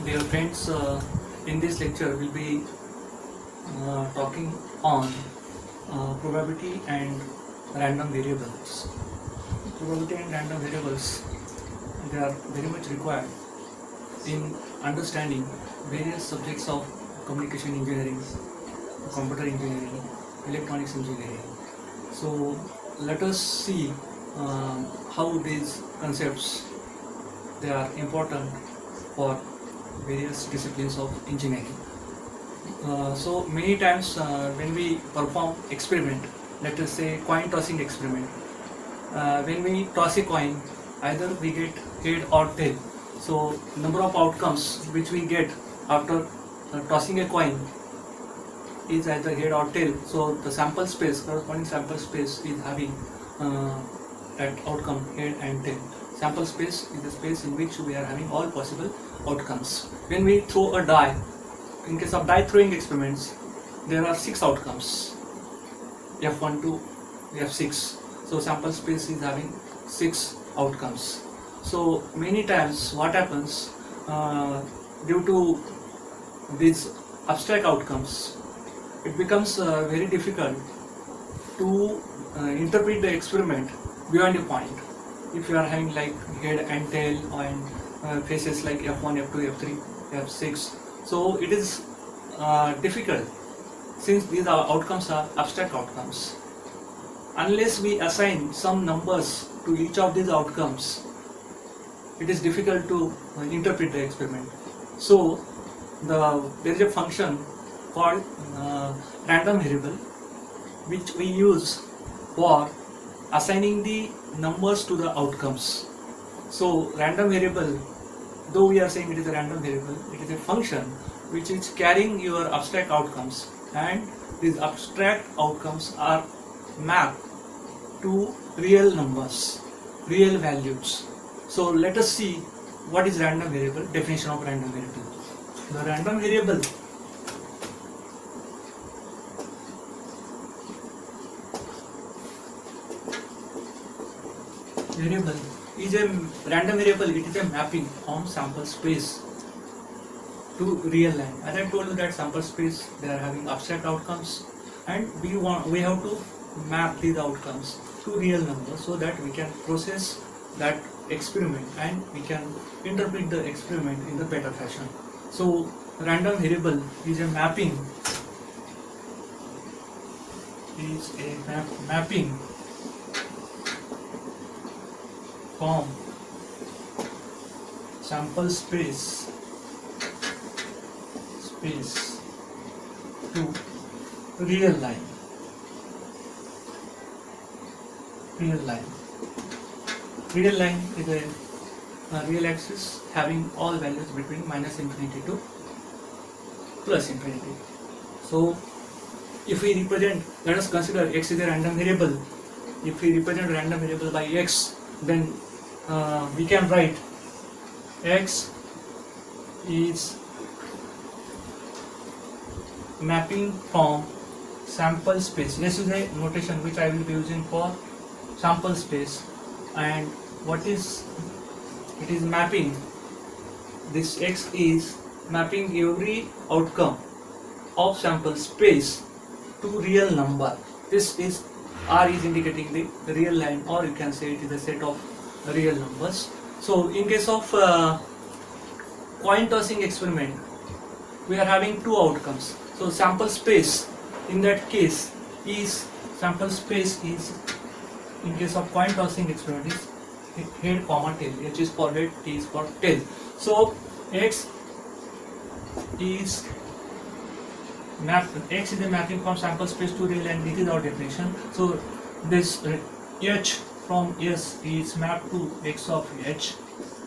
Dear friends, in this lecture we'll be talking on probability and random variables. Probability and random variables, they are very much required in understanding various subjects of communication engineering, computer engineering, electronics engineering. So let us see how these concepts they are important for various disciplines of engineering. So many times when we perform experiment, let us say coin tossing experiment, when we toss a coin, either we get head or tail. So number of outcomes which we get after tossing a coin is either head or tail. So the sample space, corresponding sample space is having that outcome head and tail. Sample space is the space in which we are having all possible outcomes. When we throw a die, in case of die throwing experiments, there are 6 outcomes, F1 to F6. So sample space is having 6 outcomes. So many times what happens, due to these abstract outcomes, it becomes very difficult to interpret the experiment beyond a point. If you are having like head and tail and faces like F1, F2, F3, F6, so it is difficult since these outcomes are abstract outcomes. Unless we assign some numbers to each of these outcomes, it is difficult to interpret the experiment. So there is a function called random variable which we use for assigning the numbers to the outcomes. So random variable, though we are saying it is a random variable, it is a function which is carrying your abstract outcomes, and these abstract outcomes are mapped to real numbers, real values. So let us see what is random variable, definition of random variable. The random variable is a random variable. It is a mapping from sample space to real line. As I told you that sample space, they are having abstract outcomes, and we have to map these outcomes to real numbers so that we can process that experiment and we can interpret the experiment in the better fashion. So random variable is a mapping from sample space to real line. Real line is a real axis having all values between -infinity to +infinity. So if we represent, let us consider x is a random variable. If we represent random variable by x, then we can write x is mapping from sample space. This is a notation which I will be using for sample space, and what is it is mapping, this x is mapping every outcome of sample space to real number. This is R is indicating the real line, or you can say it is a set of real numbers. So in case of coin tossing experiment, we are having 2 outcomes. So sample space in that case is, in case of coin tossing experiment, is head comma tail. H is for head, T is for tail. So x is a mapping from sample space to real, and this is our definition. So this H from S is mapped to x of H,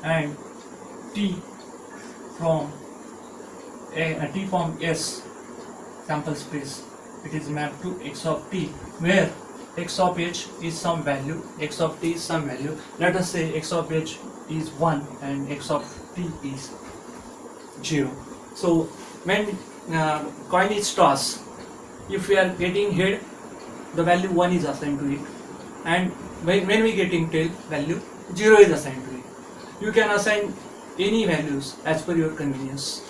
and T from S sample space, it is mapped to x of T, where x of H is some value, x of T is some value. Let us say x of H is 1 and x of T is 0. So when coin is tossed, if we are getting head, the value 1 is assigned to it, and when we getting tail, value 0 is assigned to it. You can assign any values as per your convenience.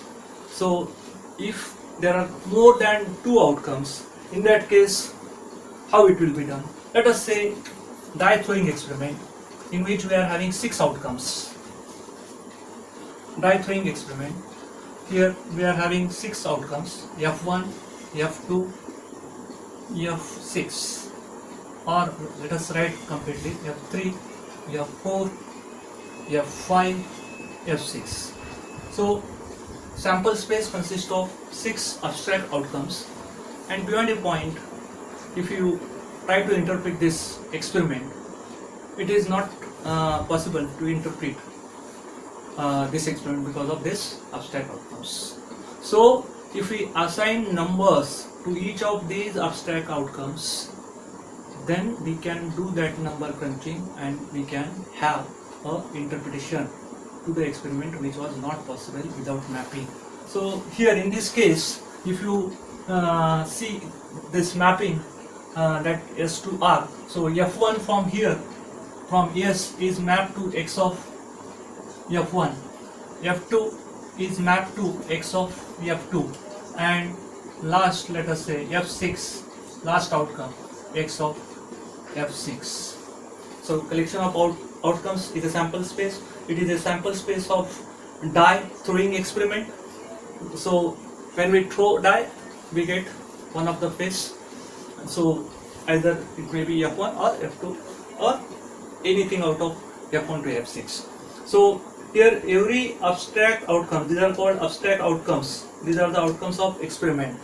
So if there are more than 2 outcomes, in that case how it will be done? Let us say die throwing experiment in which we are having 6 outcomes. Die throwing experiment, here we are having 6 outcomes, F1, F2, F6, or let us write completely F3, F4, F5, F6. So sample space consists of 6 abstract outcomes, and beyond a point, if you try to interpret this experiment, it is not possible to interpret this experiment because of this abstract outcomes. So if we assign numbers to each of these abstract outcomes, then we can do that number crunching and we can have a interpretation to the experiment which was not possible without mapping. So here in this case, if you see this mapping that S to R, so F1 from here, from S is mapped to X of F1, F2 is mapped to X of F2, and last, let us say F6, last outcome, X of F6. So collection of outcomes is a sample space. It is a sample space of die throwing experiment. So when we throw die, we get one of the face. So either it may be F1 or F2 or anything out of F1 to F6. So here every abstract outcome, these are called abstract outcomes, these are the outcomes of experiment.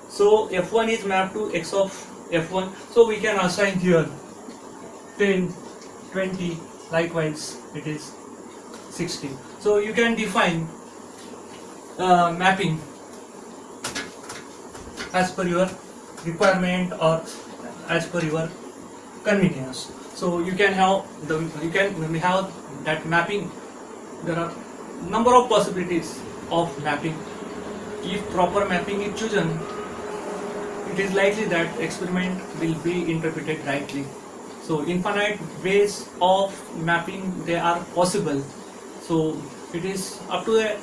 So F1 is mapped to X of F1, so we can assign here 10, 20, likewise it is 60. So you can define mapping as per your requirement or as per your convenience. So you can have that mapping. There are number of possibilities of mapping. If proper mapping is chosen, it is likely that experiment will be interpreted rightly. So infinite ways of mapping they are possible. So it is up to a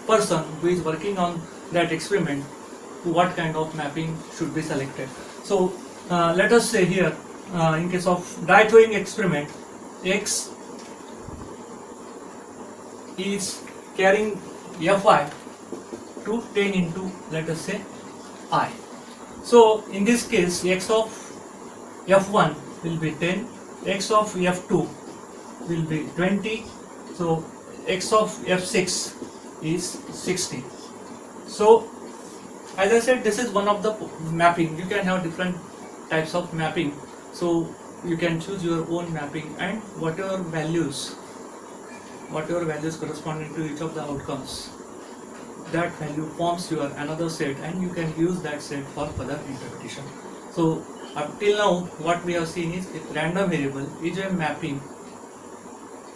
person who is working on that experiment to what kind of mapping should be selected. So let us say here in case of die throwing experiment, X is carrying Fi to 10 into, let us say, I. So in this case, X of F1 will be 10, X of F2 will be 20, so X of F6 is 60. So as I said, this is one of the mapping. You can have different types of mapping, so you can choose your own mapping, and whatever values corresponding to each of the outcomes, that value forms your another set, and you can use that set for further interpretation. So up till now what we have seen is a random variable is a mapping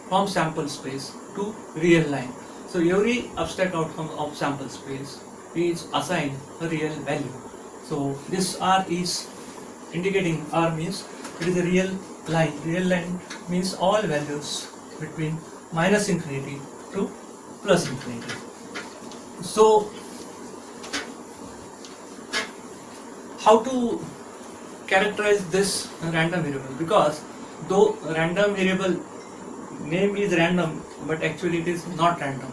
from sample space to real line. So every abstract outcome of sample space is assigned a real value. So this R is indicating, R means it is a real line. Real line means all values between minus infinity to plus infinity. So how to characterize this random variable? Because though random variable name is random, but actually it is not random.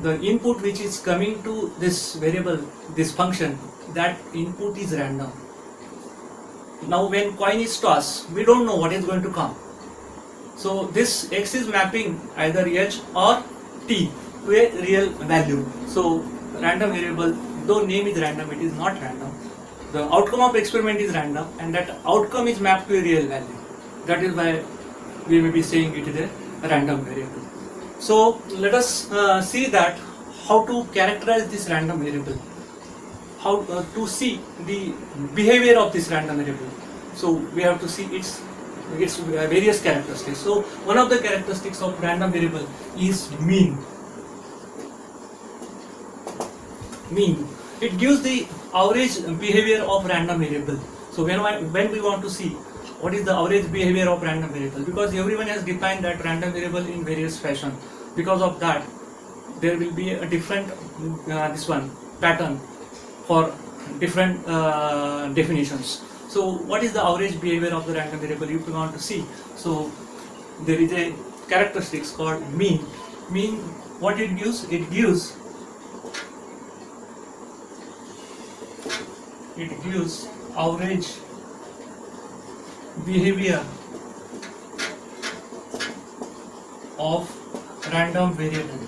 The input which is coming to this variable, this function, that input is random. Now when coin is tossed, we don't know what is going to come. So this X is mapping either H or T to a real value. So random variable, though name is random, it is not random. The outcome of experiment is random, and that outcome is mapped to a real value. That is why we may be saying it is a random variable. So let us see that how to characterize this random variable, how to see the behavior of this random variable. So we have to see its various characteristics. So one of the characteristics of random variable is mean. Mean. It gives the average behavior of random variable. So when we want to see what is the average behavior of random variable, because everyone has defined that random variable in various fashion. Because of that, there will be a different this one pattern for different definitions. So what is the average behavior of the random variable if you want to see? So there is a characteristics called mean. Mean, what it gives? It gives average behavior of random variable.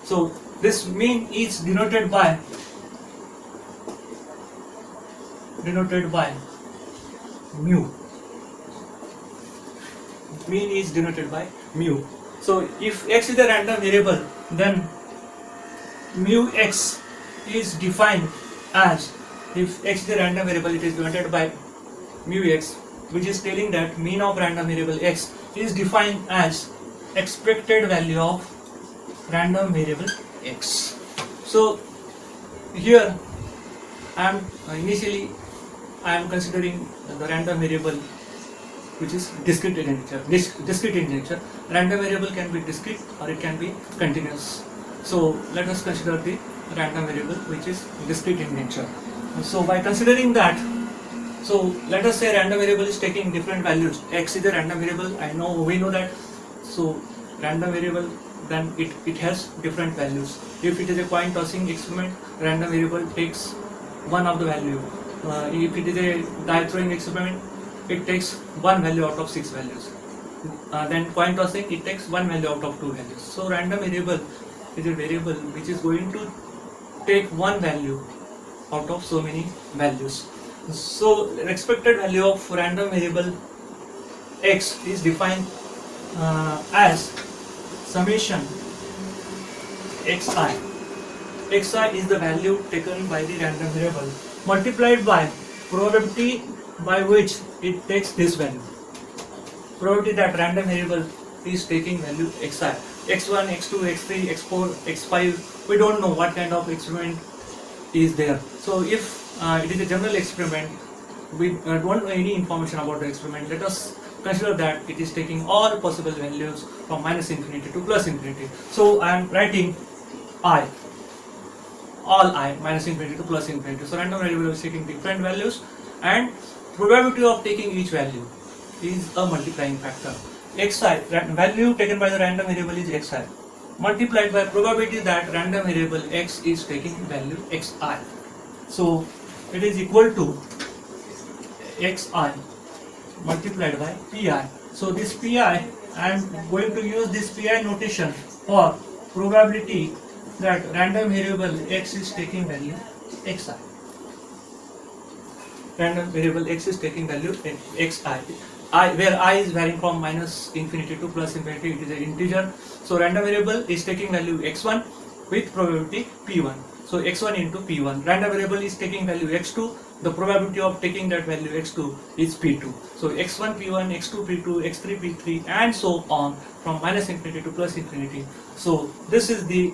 So this mean is denoted by mu. Mean is denoted by mu. So if x is a random variable, then mu x is defined as, if x is a random variable, it is denoted by mu x, which is telling that mean of random variable x is defined as expected value of random variable x. So here I am considering the random variable which is discrete in nature. Random variable can be discrete or it can be continuous. So let us consider the random variable which is discrete in nature. So by considering that, so let us say random variable is taking different values. X is a random variable, we know that. So random variable, then it has different values. If it is a coin tossing experiment, random variable takes one of the value. If it is a die throwing experiment, it takes one value out of 6 values. Then coin tossing, it takes one value out of 2 values. So random variable is a variable which is going to take one value out of so many values. So the expected value of random variable x is defined as summation xi. Xi is the value taken by the random variable multiplied by probability by which it takes this value. Probability that random variable is taking value xi. x1, x2, x3, x4, x5, we don't know what kind of experiment is there. So if it is a general experiment, we don't know any information about the experiment, let us consider that it is taking all possible values from minus infinity to plus infinity. So I am writing I, all I, minus infinity to plus infinity. So random variable is taking different values, and probability of taking each value is a multiplying factor. Xi, value taken by the random variable is xi, multiplied by probability that random variable x is taking value xi. So it is equal to xi multiplied by pi. So this pi, I am going to use this pi notation for probability that random variable x is taking value xi. Random variable x is taking value xi. Where I is varying from minus infinity to plus infinity, it is an integer. So random variable is taking value x1 with probability p1. So x1 into p1. Random variable is taking value x2. The probability of taking that value x2 is p2. So x1 p1, x2 p2, x3 p3, and so on from minus infinity to plus infinity. So this is the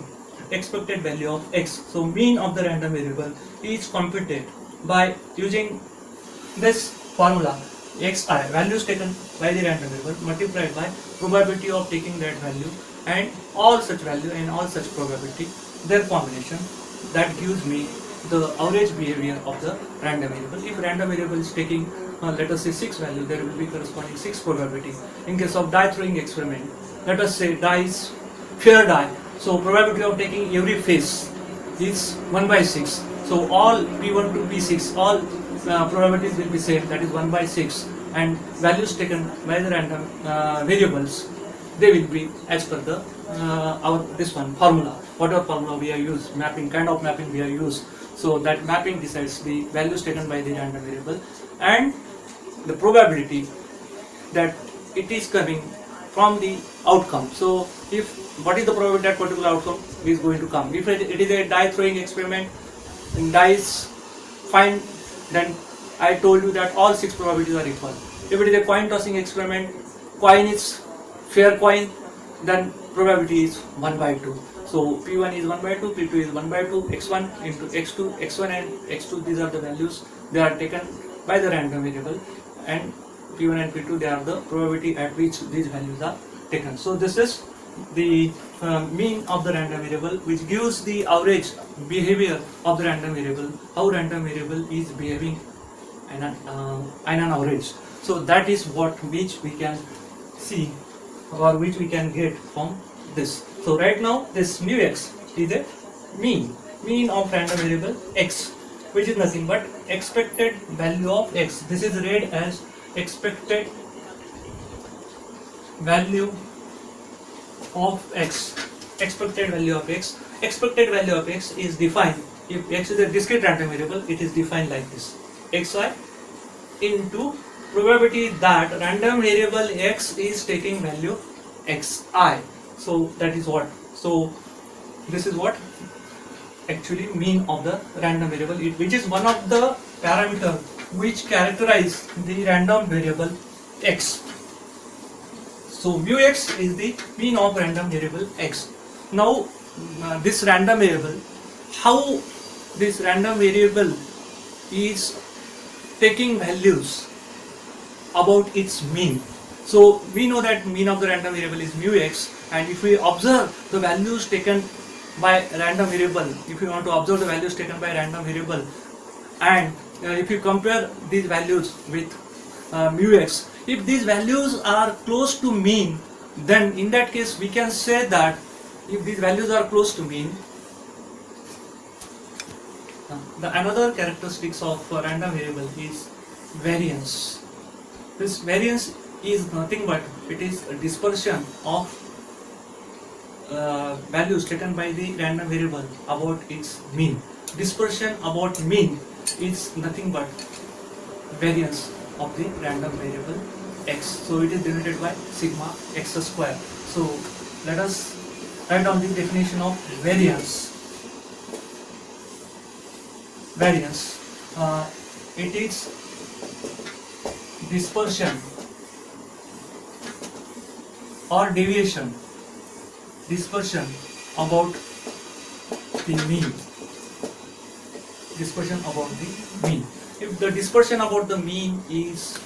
expected value of x. So mean of the random variable is computed by using this formula. Xi, values taken by the random variable multiplied by probability of taking that value and all such value and all such probability, their combination, that gives me the average behavior of the random variable. If random variable is taking let us say 6 value, there will be corresponding 6 probability. In case of die throwing experiment, let us say die is fair die, so probability of taking every face is 1 by 6. So all p1 to p6, all probabilities will be same, that is 1 by 6, and values taken by the random variables, they will be as per the this one formula, whatever formula we are used, mapping, kind of mapping we are used. So that mapping decides the values taken by the random variable and the probability that it is coming from the outcome. So if what is the probability that particular outcome is going to come? If it is a die throwing experiment and die is fine, then I told you that all 6 probabilities are equal. If it is a coin tossing experiment, coin is fair coin, then probability is 1 by 2. So P1 is 1 by 2, P2 is 1 by 2, X1 into X2, X1 and X2, these are the values, they are taken by the random variable and P1 and P2, they are the probability at which these values are taken. So this is the mean of the random variable, which gives the average behavior of the random variable, how random variable is behaving in an average. So that is what which we can see, or which we can get from this. So right now this mu x is a mean of random variable x, which is nothing but expected value of x. This is read as expected value of x. Expected value of x. Expected value of x is defined, if x is a discrete random variable, it is defined like this: xi into probability that random variable x is taking value xi. So that is what. So this is what actually mean of the random variable, which is one of the parameter which characterize the random variable x. So mu x is the mean of random variable x. Now this random variable, how this random variable is taking values about its mean. So we know that mean of the random variable is mu x, and if we observe the values taken by random variable, if you want to observe the values taken by random variable, and if you compare these values with mu x, if these values are close to mean, then in that case we can say that if these values are close to mean, the another characteristics of random variable is variance. This variance is nothing but it is a dispersion of values taken by the random variable about its mean. Dispersion about mean is nothing but variance of the random variable x. So it is denoted by sigma x square. So let us write down the definition of variance. Variance, it is dispersion or deviation, dispersion about the mean. Dispersion about the mean. If the dispersion about the mean is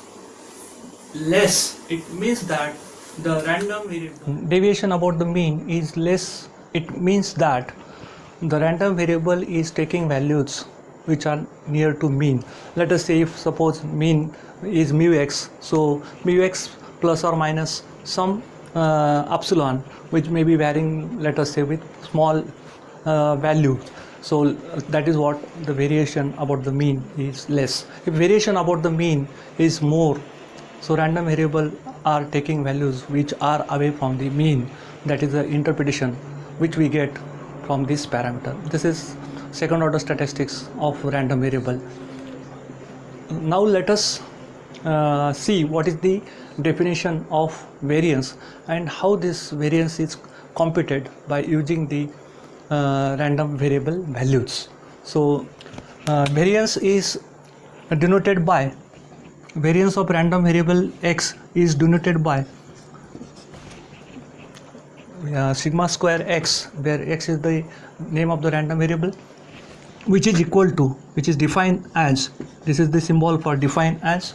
less, it means that the random variable. Deviation about the mean is less, it means that the random variable is taking values which are near to mean. Let us say, if suppose mean is mu x, so mu x plus or minus some epsilon, which may be varying, let us say, with small value. So that is what the variation about the mean is less. If variation about the mean is more, so random variable are taking values which are away from the mean. That is the interpretation which we get from this parameter. This is second order statistics of random variable. Now let us see what is the definition of variance and how this variance is computed by using the random variable values. So variance is denoted by, variance of random variable x is denoted by sigma square x, where x is the name of the random variable, which is equal to, which is defined as, this is the symbol for defined as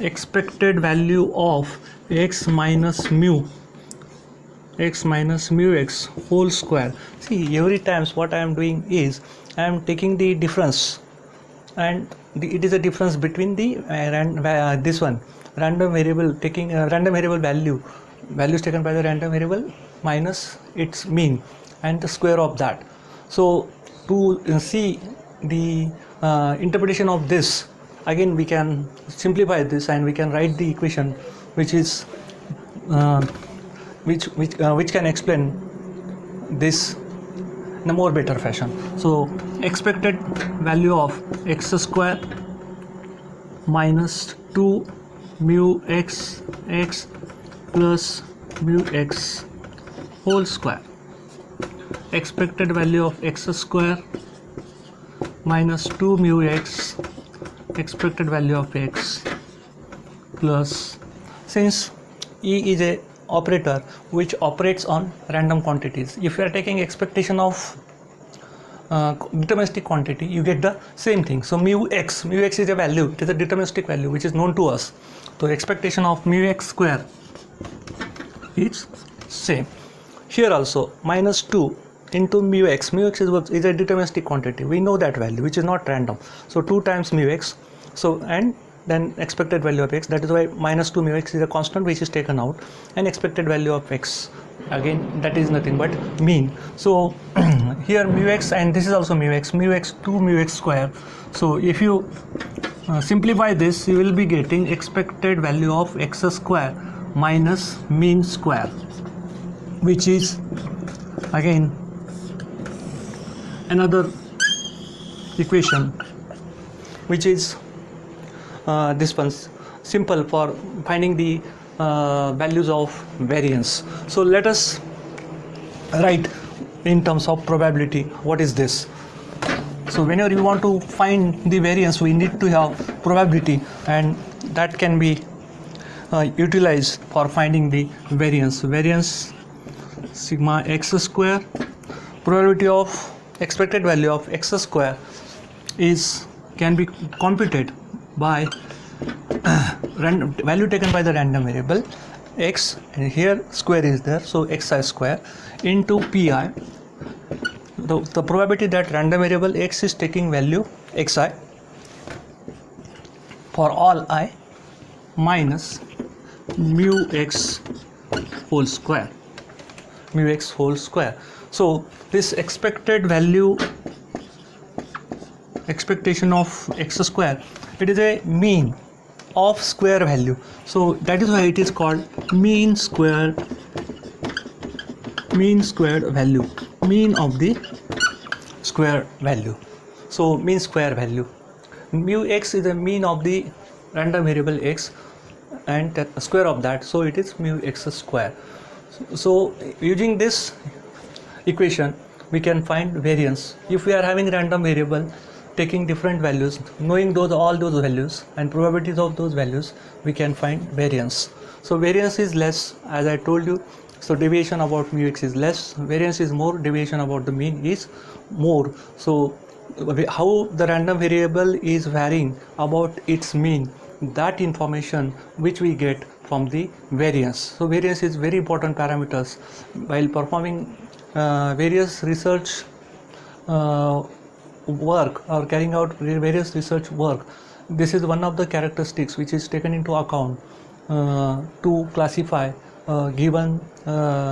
expected value of x minus mu x whole square. See, every times what I am doing is I am taking the difference, and it is a difference between the this one random variable, taking random variable values taken by the random variable minus its mean and the square of that. So to see the interpretation of this, again we can simplify this and we can write the equation which is which can explain this in a more better fashion. So expected value of x square minus 2 mu x plus mu x whole square. Expected value of x square minus 2 mu x, expected value of x plus, since E is a operator which operates on random quantities, if we are taking expectation of deterministic quantity, you get the same thing. So mu x is a value, it is a deterministic value which is known to us. So expectation of mu x square is same. Here also minus 2 into mu x is a deterministic quantity, we know that value which is not random. So 2 times mu x, so and then expected value of x, that is why minus 2 mu x is a constant which is taken out, and expected value of x again, that is nothing but mean. So here mu x, and this is also mu x 2 mu x square. So if you simplify this, you will be getting expected value of x square minus mean square, which is again another equation which is this one's simple for finding the values of variance. So let us write in terms of probability what is this. So whenever you want to find the variance, we need to have probability, and that can be utilized for finding the variance. Sigma x square, probability of expected value of x square can be computed by value taken by the random variable x, and here square is there, so xi square into pi, the probability that random variable x is taking value xi for all I minus mu x whole square. So this expected value, expectation of x square, it is a mean of square value, so that is why it is called mean squared value, mean of the square value. So mean square value, mu x is the mean of the random variable x and the square of that, so it is mu x square. So using this equation we can find variance. If we are having random variable taking different values, knowing all those values and probabilities of those values, we can find variance. So variance is less, as I told you, so deviation about mu x is less, variance is more, deviation about the mean is more. So how the random variable is varying about its mean, that information which we get from the variance. So variance is very important parameters while performing various research work or carrying out various research work. This is one of the characteristics which is taken into account to classify given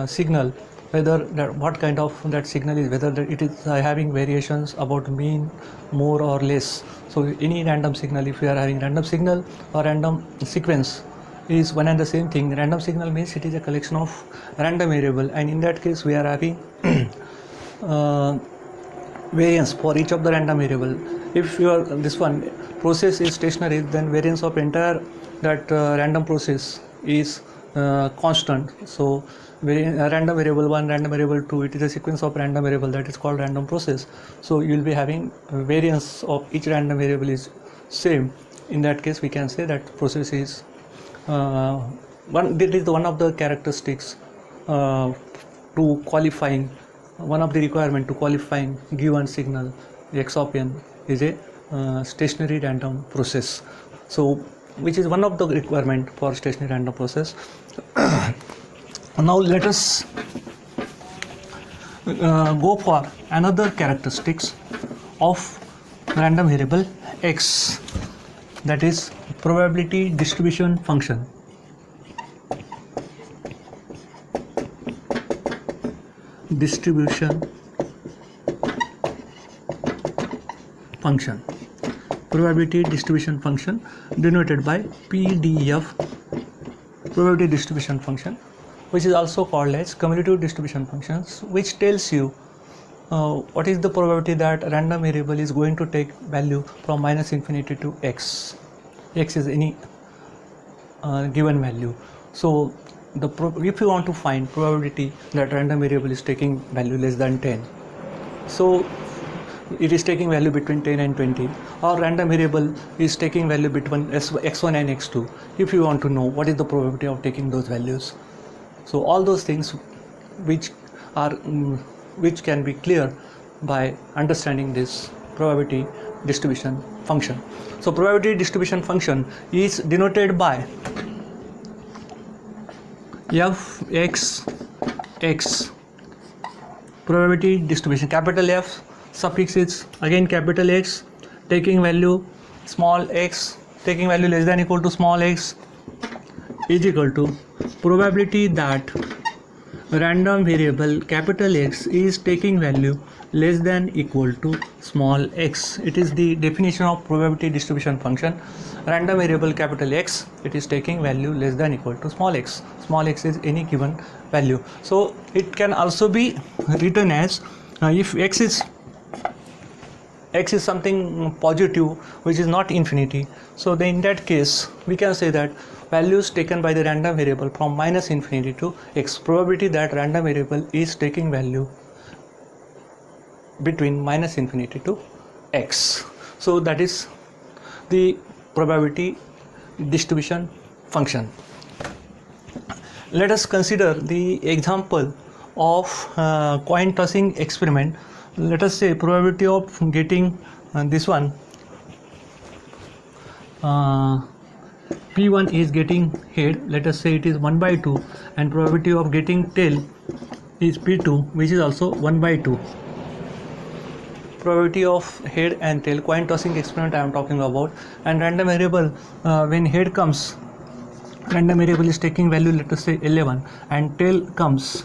signal, whether what kind of that signal is, whether it is having variations about mean more or less. So any random signal, if we are having random signal or random sequence, is one and the same thing. Random signal means it is a collection of random variable, and in that case we are having variance for each of the random variable. If this one process is stationary, then variance of entire that random process is constant. So random variable 1, random variable 2, it is a sequence of random variable, that is called random process. So you will be having variance of each random variable is same. In that case we can say that process is that is one of the characteristics to qualifying, one of the requirement to qualifying given signal x of n is a stationary random process. So which is one of the requirement for stationary random process. Now let us go for another characteristics of random variable x, that is probability distribution function. Probability distribution function denoted by PDF, probability distribution function, which is also called as cumulative distribution functions, which tells you what is the probability that random variable is going to take value from minus infinity to x. X is any given value. So if you want to find probability that random variable is taking value less than 10, so it is taking value between 10 and 20, or random variable is taking value between x1 and x2, if you want to know what is the probability of taking those values. So all those things which can be clear by understanding this probability distribution function. So probability distribution function is denoted by fx probability distribution. Capital F suffix is again capital X, taking value small x, taking value less than equal to small x, is equal to probability that random variable capital X is taking value less than equal to small x. It is the definition of probability distribution function. Random variable capital X, it is taking value less than equal to small x. Small x is any given value. So it can also be written as if x is something positive which is not infinity, so then in that case we can say that values taken by the random variable from minus infinity to x, probability that random variable is taking value between minus infinity to x. So that is the probability distribution function. Let us consider the example of coin tossing experiment. Let us say probability of getting this one P1 is getting head, let us say it is 1 by 2, and probability of getting tail is P2, which is also 1 by 2. Probability of head and tail, coin tossing experiment I am talking about, and random variable when head comes, random variable is taking value, let us say 11, and tail comes,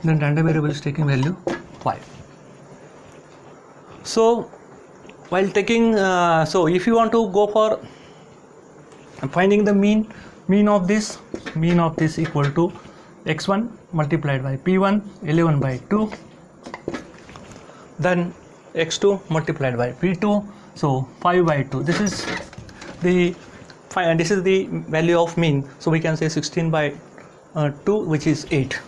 then random variable is taking value 5. So while taking so if you want to go for finding the mean of this equal to x1 multiplied by p1, 11 by 2, then x2 multiplied by p2, so 5 by 2. This is the value of mean, so we can say 16 by 2, which is 8.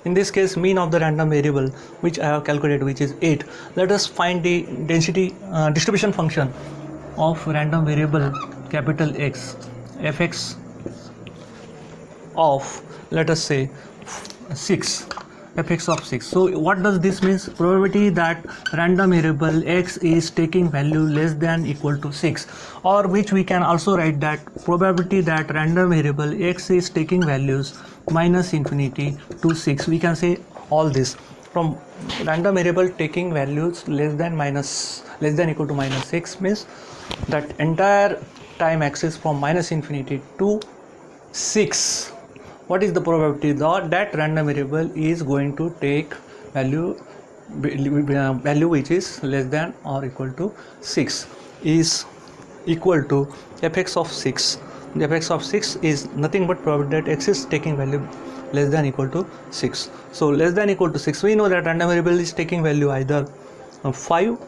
In this case, mean of the random variable which I have calculated, which is 8. Let us find the density distribution function of random variable capital X, fx of, let us say 6, fx of 6. So what does this means? Probability that random variable x is taking value less than equal to 6, or which we can also write that probability that random variable x is taking values minus infinity to 6. We can say all this from random variable taking values less than equal to minus 6 means that entire time axis from minus infinity to 6. What is the probability that random variable is going to take value which is less than or equal to 6 is equal to fx of 6. The fx of 6 is nothing but probability that x is taking value less than equal to 6. So less than equal to 6, we know that random variable is taking value either 5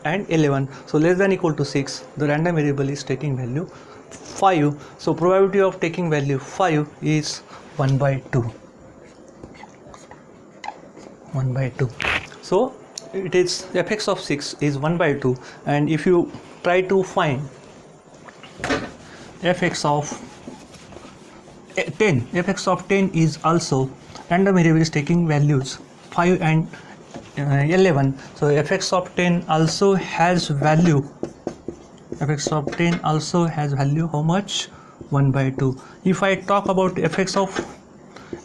and 11. So less than equal to 6, the random variable is taking value 5. So probability of taking value 5 is 1 by 2. 1 by 2. So it is fx of 6 is 1 by 2, and if you try to find fx of 10, fx of 10 is also random variable is taking values 5 and 11. So fx of 10 also has value, fx of 10 also has value how much? 1 by 2. If I talk about fx of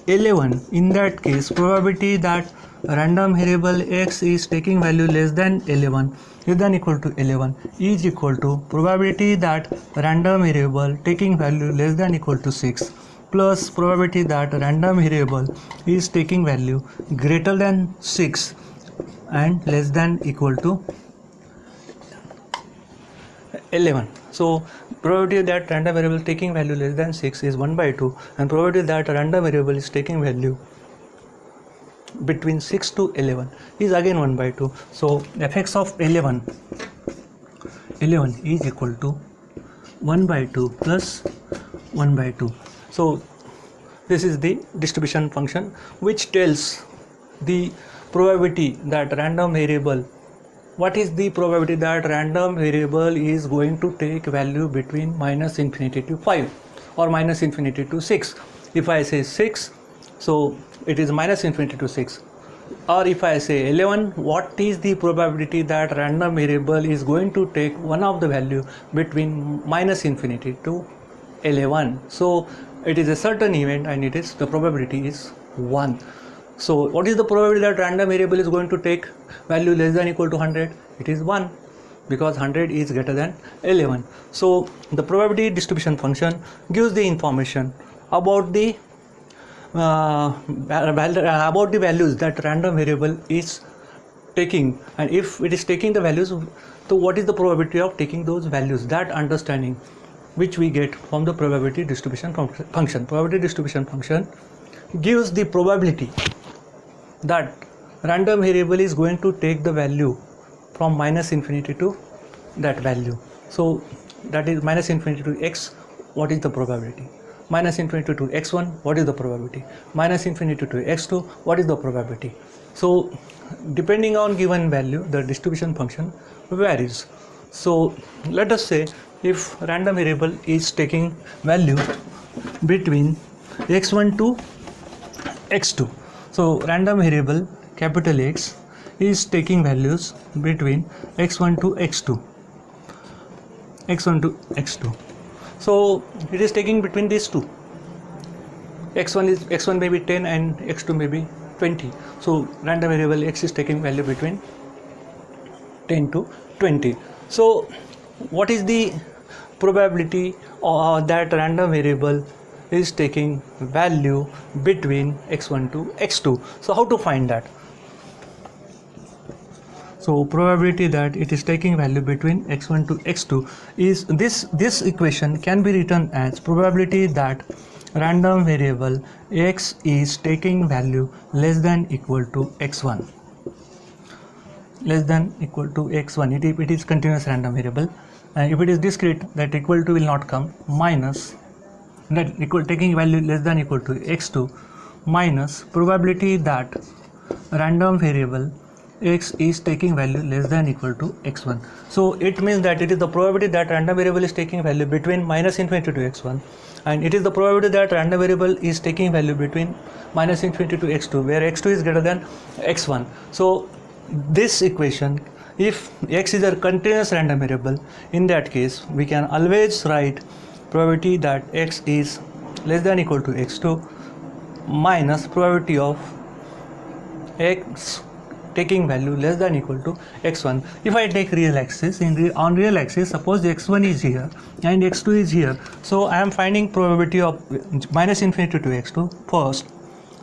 11, in that case probability that random variable x is taking value less than 11 less than equal to 11 is equal to probability that random variable taking value less than equal to 6 plus probability that random variable is taking value greater than 6 and less than equal to 11. So probability that random variable taking value less than 6 is 1 by 2, and probability that random variable is taking value between 6 to 11 is again 1 by 2. So fx of 11 is equal to 1 by 2 plus 1 by 2. So this is the distribution function which tells the probability that random variable, what is the probability that random variable is going to take value between minus infinity to 5 or minus infinity to 6. If I say 6, so it is minus infinity to 6. Or if I say 11, what is the probability that random variable is going to take one of the value between minus infinity to 11? So it is a certain event and it is the probability is 1. So what is the probability that random variable is going to take value less than or equal to 100? It is 1, because 100 is greater than 11. So the probability distribution function gives the information about the values that random variable is taking, and if it is taking the values, so what is the probability of taking those values? That understanding which we get from the probability distribution function. Probability distribution function gives the probability that random variable is going to take the value from minus infinity to that value. So that is minus infinity to x, what is the probability? Minus infinity to x1, what is the probability? Minus infinity to x2, what is the probability? So depending on given value, the distribution function varies. So let us say if random variable is taking value between x1 to x2, so random variable capital X is taking values between x1 to x2, x1 to x2. So it is taking between these two. x1 may be 10 and x2 may be 20. So random variable x is taking value between 10 to 20. So what is the probability that random variable is taking value between x1 to x2? So how to find that? So probability that it is taking value between x1 to x2 is this equation can be written as probability that random variable x is taking value less than equal to x1, less than equal to x1. It is continuous random variable, and if it is discrete, that equal to will not come, minus that equal taking value less than equal to x2 minus probability that random variable x is taking value less than equal to x1. So it means that it is the probability that random variable is taking value between minus infinity to x1, and it is the probability that random variable is taking value between minus infinity to x2, where x2 is greater than x1. So this equation, if x is a continuous random variable, in that case we can always write probability that x is less than equal to x2 minus probability of x taking value less than equal to x1. If I take real axis, on real axis, suppose x1 is here and x2 is here, so I am finding probability of minus infinity to x2 first,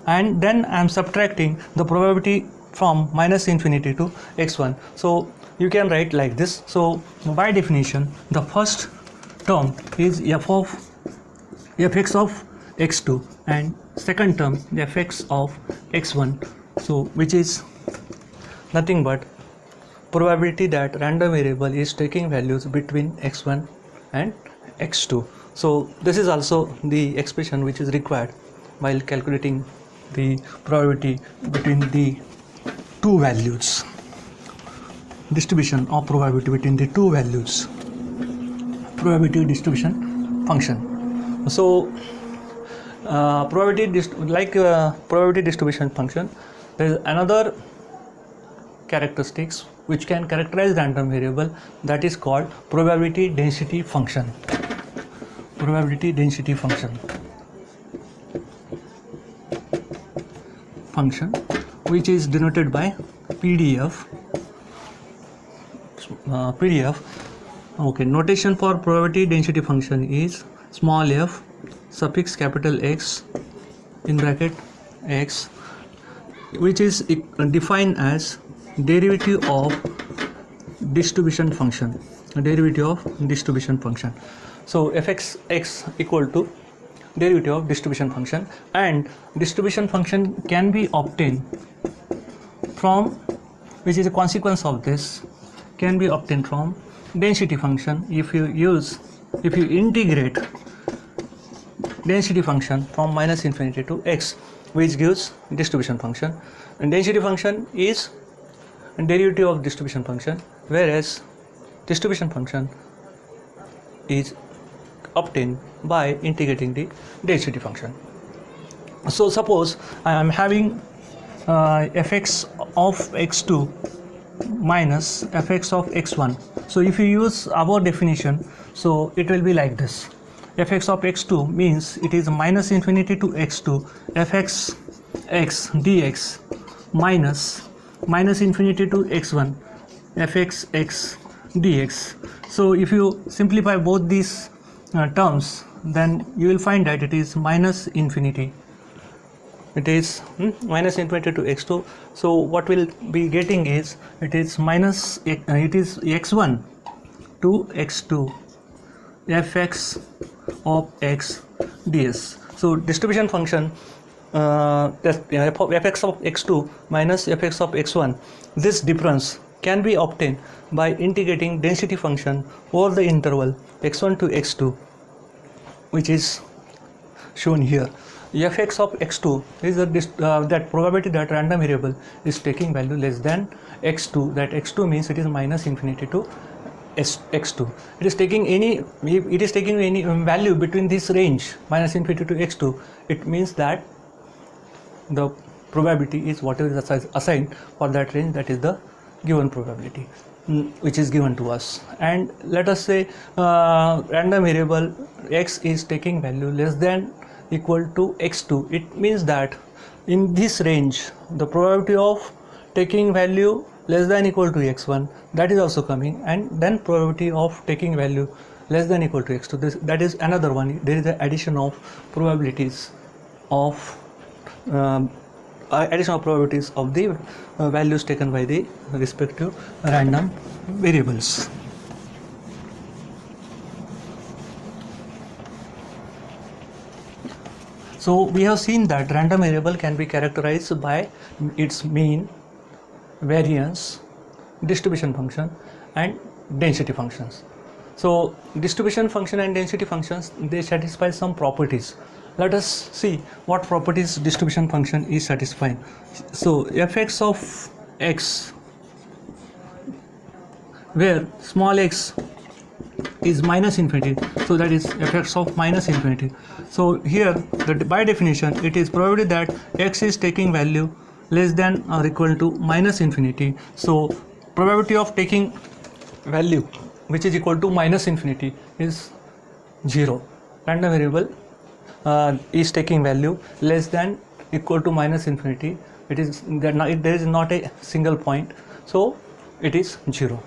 and then I am subtracting the probability from minus infinity to x1. So you can write like this. So by definition, the first term is fx of x2 and second term fx of x1, so which is nothing but probability that random variable is taking values between x1 and x2. So this is also the expression which is required while calculating the probability between the two values, distribution of probability between the two values, probability distribution function. So probability distribution function, there is another characteristics which can characterize random variable, that is called probability density function. Probability density function which is denoted by PDF. Okay, notation for probability density function is small f suffix capital X in bracket x, which is defined as derivative of distribution function. So fx equal to derivative of distribution function, and distribution function can be obtained from, which is a consequence of this, can be obtained from density function if you integrate density function from minus infinity to x, which gives distribution function. And density function is derivative of distribution function, whereas distribution function is obtained by integrating the density function. So suppose I am having fx of x2 minus fx of x1. So if you use our definition, so it will be like this: fx of x2 means it is minus infinity to x2 fx x dx minus infinity to x1 fx x dx. So if you simplify both these terms, then you will find that it is minus infinity. It is minus infinity to x2. So what we'll be getting is it is x1 to x2 fx of x ds. So distribution function fx of x2 minus fx of x1, this difference can be obtained by integrating density function over the interval x1 to x2, which is shown here. Fx of x2 is that probability that random variable is taking value less than x2. That x2 means it is minus infinity to x2. It is taking any value between this range minus infinity to x2. It means that the probability is whatever is assigned for that range, that is the given probability which is given to us. And let us say random variable x is taking value less than equal to x2. It means that in this range the probability of taking value less than equal to x1, that is also coming, and then probability of taking value less than equal to x2, that is another one. There is an addition of probabilities of the values taken by the respective random variables. So we have seen that random variable can be characterized by its mean, variance, distribution function and density functions. So distribution function and density functions, they satisfy some properties. Let us see what properties distribution function is satisfying. So fx of x, where small x is minus infinity, so that is fx of minus infinity. So here by definition it is probability that x is taking value less than or equal to minus infinity. So probability of taking value which is equal to minus infinity is 0. Random variable is taking value less than equal to minus infinity. It is that there is not a single point, so it is 0.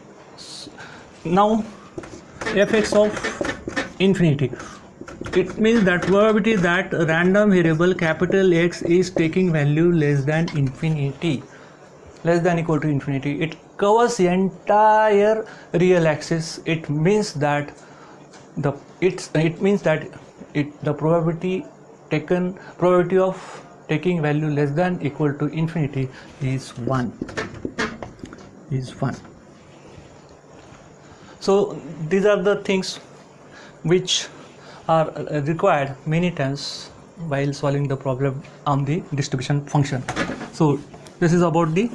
Now fx of infinity, it means that probability that random variable capital X is taking value less than infinity, less than equal to infinity. It covers the entire real axis. It means that the probability of taking value less than equal to infinity is 1. So these are the things which are required many times while solving the problem on the distribution function. So this is about the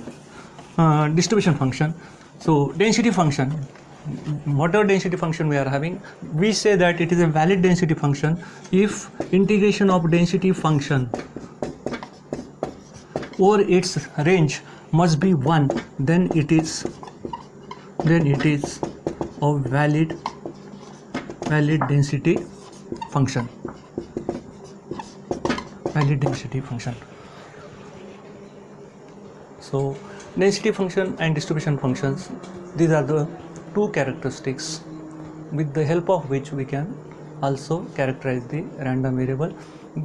distribution function. So density function, whatever density function we are having, we say that it is a valid density function if integration of density function over its range must be 1, then it is a valid density function. So density function and distribution functions, these are the two characteristics with the help of which we can also characterize the random variable.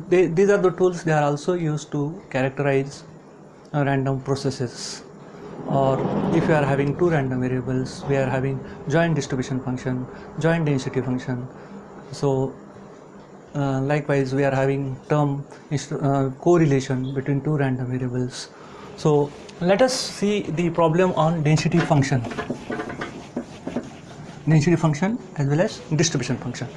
These are the tools, they are also used to characterize random processes, or if you are having two random variables, we are having joint distribution function, joint density function. So likewise we are having term correlation between two random variables. So let us see the problem on density function as well as distribution function.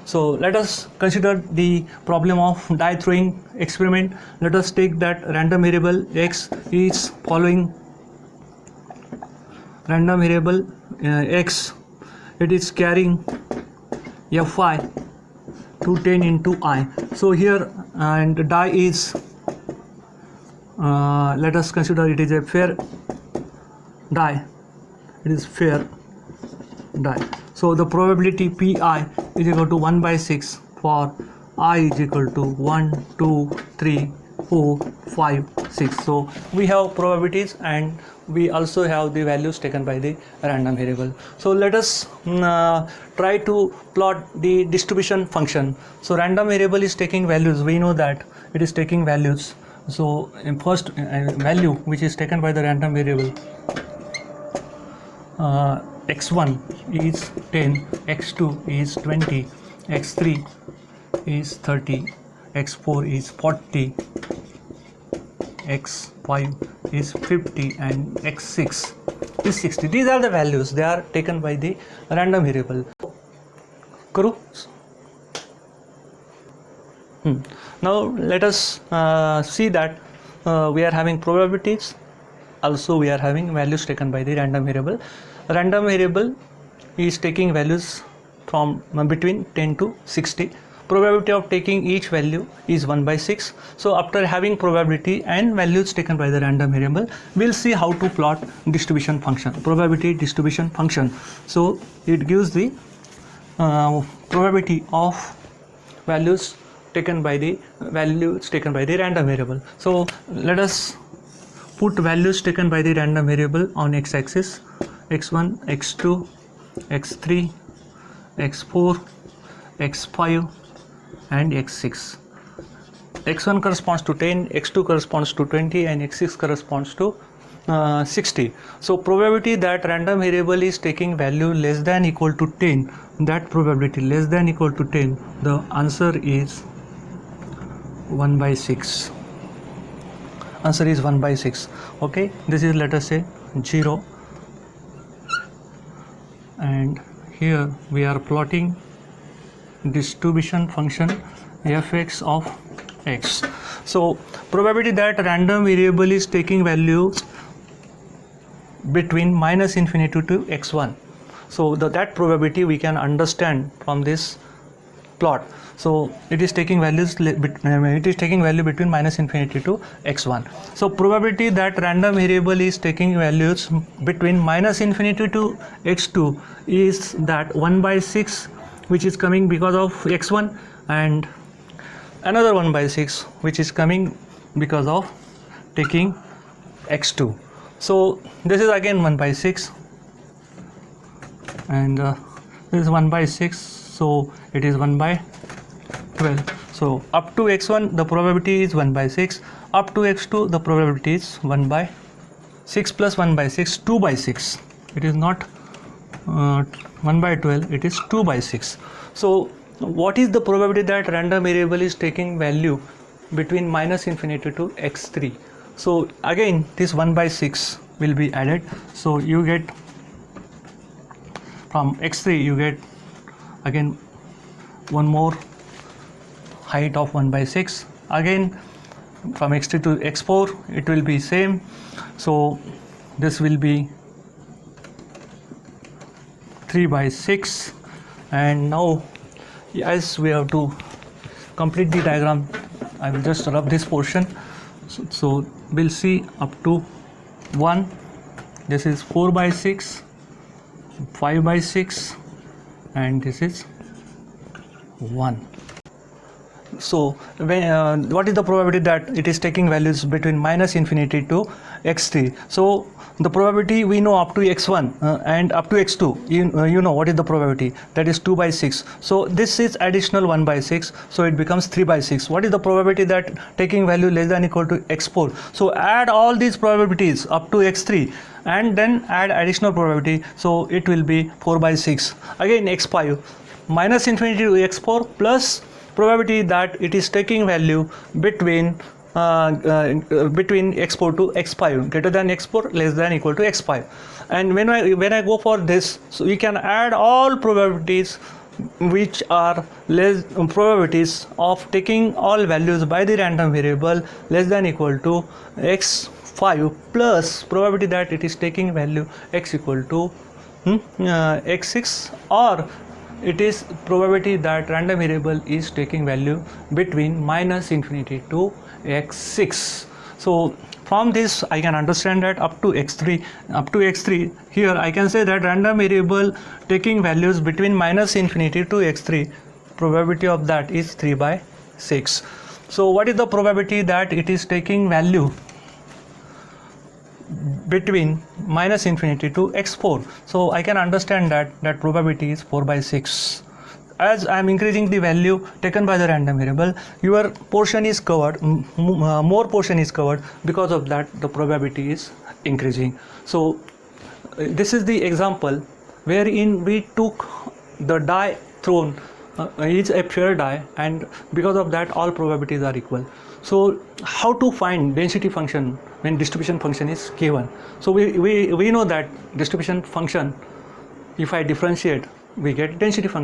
So let us consider the problem of die throwing experiment. Let us take that random variable x is following random variable x, it is carrying fi to 10 into I. So here and die is let us consider it is a fair die. It is fair die. So the probability Pi is equal to 1 by 6 for I is equal to 1, 2, 3, 4, 5, 6. So we have probabilities and we also have the values taken by the random variable. So let us try to plot the distribution function. So random variable is taking values. We know that it is taking values. So in first value which is taken by the random variable, x1 is 10, x2 is 20, x3 is 30, x4 is 40, x5 is 50 and x6 is 60. These are the values, they are taken by the random variable. Karo? Now let us see that we are having probabilities, also we are having values taken by the random variable. Random variable is taking values from between 10 to 60. Probability of taking each value is 1 by 6. So after having probability and values taken by the random variable, we'll see how to plot distribution function, probability distribution function. So it gives the probability of values taken by the random variable. So let us put values taken by the random variable on x-axis, x1, x2, x3, x4, x5 and x6. x1 corresponds to 10, x2 corresponds to 20 and x6 corresponds to 60. So probability that random variable is taking value less than equal to 10, that probability less than equal to 10, the answer is 1 by 6. Answer is 1 by 6. Okay, this is, let us say, 0, and here we are plotting distribution function fx of x. So probability that random variable is taking value between minus infinity to x1. So that probability we can understand from this plot. So it is taking values between minus infinity to x1. So probability that random variable is taking values between minus infinity to x2 is that 1 by 6, which is coming because of x1, and another 1 by 6 which is coming because of taking x2. So this is again 1 by 6 and this is 1 by 6, so it is 1 by 12. So up to x1 the probability is 1 by 6, up to x2 the probability is 1 by 6 plus 1 by 6, 2 by 6. It is not 1 by 12, it is 2 by 6. So what is the probability that random variable is taking value between minus infinity to x3? So again this 1 by 6 will be added, so you get from x3 you get again one more height of 1 by 6, again from x3 to x4 it will be same, so this will be 3 by 6. And now as we have to complete the diagram, I will just rub this portion. So we'll see up to 1, this is 4 by 6, 5 by 6 and this is 1. So when, what is the probability that it is taking values between minus infinity to x3? So the probability we know up to x1 and up to x2, you know what is the probability, that is 2 by 6. So this is additional 1 by 6, so it becomes 3 by 6. What is the probability that taking value less than equal to x4? So add all these probabilities up to x3 and then add additional probability, so it will be 4 by 6. Again x5, minus infinity to x4 plus probability that it is taking value between x4 to x5, greater than x4, less than equal to x5. And when I go for this, so we can add all probabilities which are less probabilities of taking all values by the random variable less than equal to x5 plus probability that it is taking value x equal to x6, or it is probability that random variable is taking value between minus infinity to x6. So from this I can understand that up to x3 here I can say that random variable taking values between minus infinity to x3, probability of that is 3/6. So what is the probability that it is taking value between minus infinity to x4? So I can understand that probability is 4/6. As I am increasing the value taken by the random variable, your portion is covered, more portion is covered. Because of that the probability is increasing. So this is the example wherein we took the die thrown is a fair die, and because of that all probabilities are equal. So how to find density function when distribution function is given? So we know that distribution function, if I differentiate, we get density function.